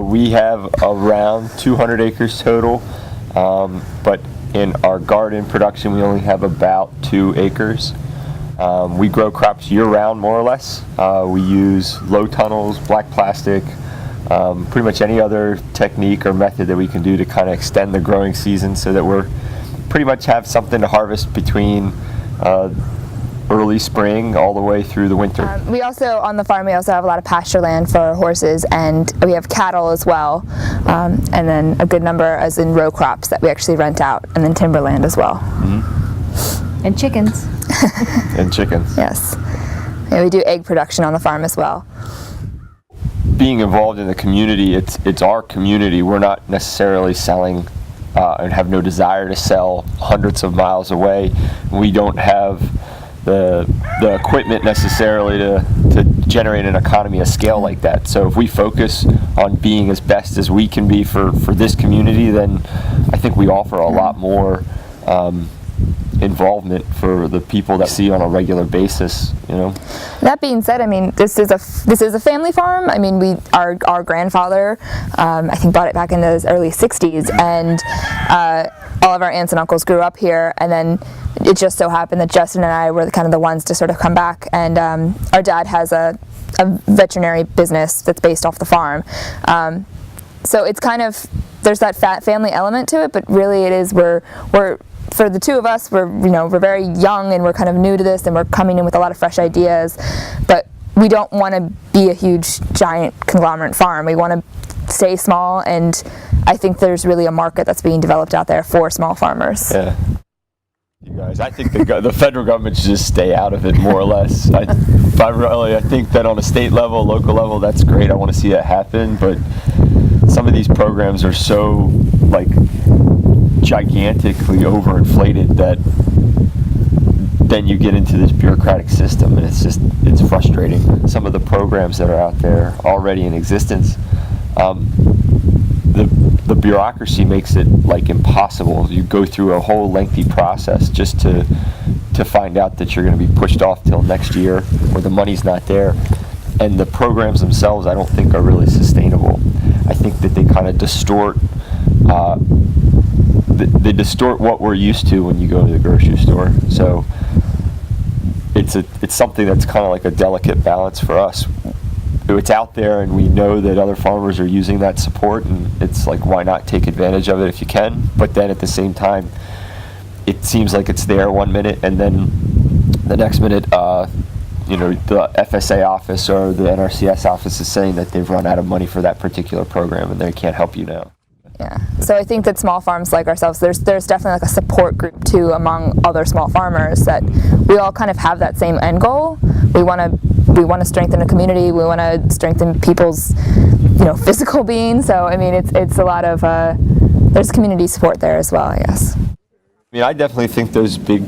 We have around 200 acres total, but in our garden production we only have about 2 acres. We grow crops year-round, more or less. We use low tunnels, black plastic, pretty much any other technique or method that we can do to kind of extend the growing season so that we're pretty much have something to harvest between early spring all the way through the winter. We also, on the farm, we also have a lot of pasture land for horses, and we have cattle as well, and then a good number as in row crops that we actually rent out, and then timberland as well. Mm-hmm. And chickens. And chickens. Yes. Yeah, we do egg production on the farm as well. Being involved in the community, it's our community. We're not necessarily selling and have no desire to sell hundreds of miles away. We don't have the equipment necessarily to generate an economy of scale like that. So if we focus on being as best as we can be for this community, then I think we offer a lot more involvement for the people that see on a regular basis, you know. That being said, I mean, this is a family farm. I mean, our grandfather, I think, bought it back in the early '60s, and all of our aunts and uncles grew up here, and then it just so happened that Justin and I were kind of the ones to sort of come back, and our dad has a veterinary business that's based off the farm. So it's kind of, there's that family element to it, but really it is, we're for the two of us, we're very young and we're kind of new to this, and we're coming in with a lot of fresh ideas, but we don't want to be a huge giant conglomerate farm. We want to stay small, and I think there's really a market that's being developed out there for small farmers. Yeah. You guys, I think the federal government should just stay out of it, more or less. I think that on a state level, local level, that's great. I want to see that happen, but some of these programs are so gigantically overinflated that then you get into this bureaucratic system, and it's frustrating. Some of the programs that are out there already in existence, the bureaucracy makes it impossible. You go through a whole lengthy process just to find out that you're going to be pushed off till next year, or the money's not there. And the programs themselves, I don't think, are really sustainable. I think that they kind of distort they distort what we're used to when you go to the grocery store. So it's something that's kind of like a delicate balance for us. It's out there, and we know that other farmers are using that support, and it's like, why not take advantage of it if you can? But then at the same time, it seems like it's there one minute, and then the next minute, the FSA office or the NRCS office is saying that they've run out of money for that particular program and they can't help you now. Yeah, so I think that small farms like ourselves, there's definitely a support group too among other small farmers, that we all kind of have that same end goal. We want to strengthen the community. We want to strengthen people's physical being. So I mean, it's a lot of there's community support there as well. Yes. I mean, I definitely think those big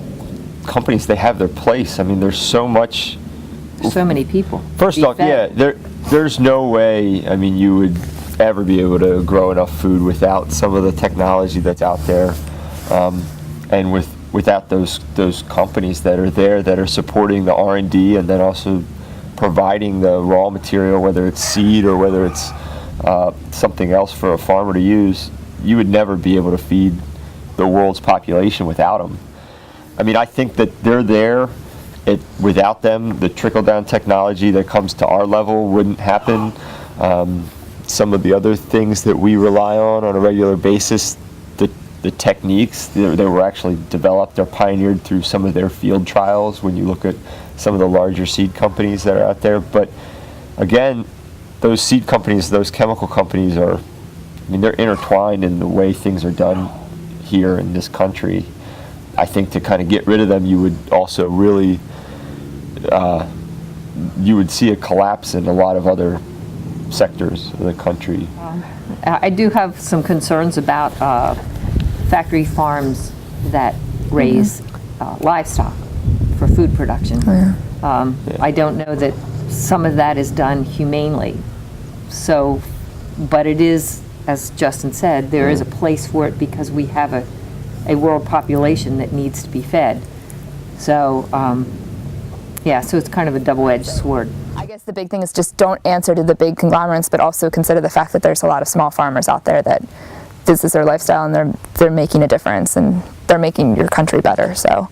companies, they have their place. I mean, there's so many people. First off, yeah, there's no way. I mean, you would ever be able to grow enough food without some of the technology that's out there, and without those companies that are there that are supporting the R&D and then also providing the raw material, whether it's seed or whether it's something else for a farmer to use. You would never be able to feed the world's population without them. I mean, I think that they're there. Without them, the trickle-down technology that comes to our level wouldn't happen. Some of the other things that we rely on a regular basis, the techniques that were actually developed or pioneered through some of their field trials when you look at some of the larger seed companies that are out there. But again, those seed companies, those chemical companies they're intertwined in the way things are done here in this country. I think to kind of get rid of them, you would also really, you would see a collapse in a lot of other sectors of the country. I do have some concerns about factory farms that raise livestock for food production. I don't know that some of that is done humanely. So, but it is, as Justin said, there is a place for it because we have a world population that needs to be fed. So Yeah, so it's kind of a double-edged sword. I guess the big thing is just don't answer to the big conglomerates, but also consider the fact that there's a lot of small farmers out there that this is their lifestyle and they're making a difference and they're making your country better. So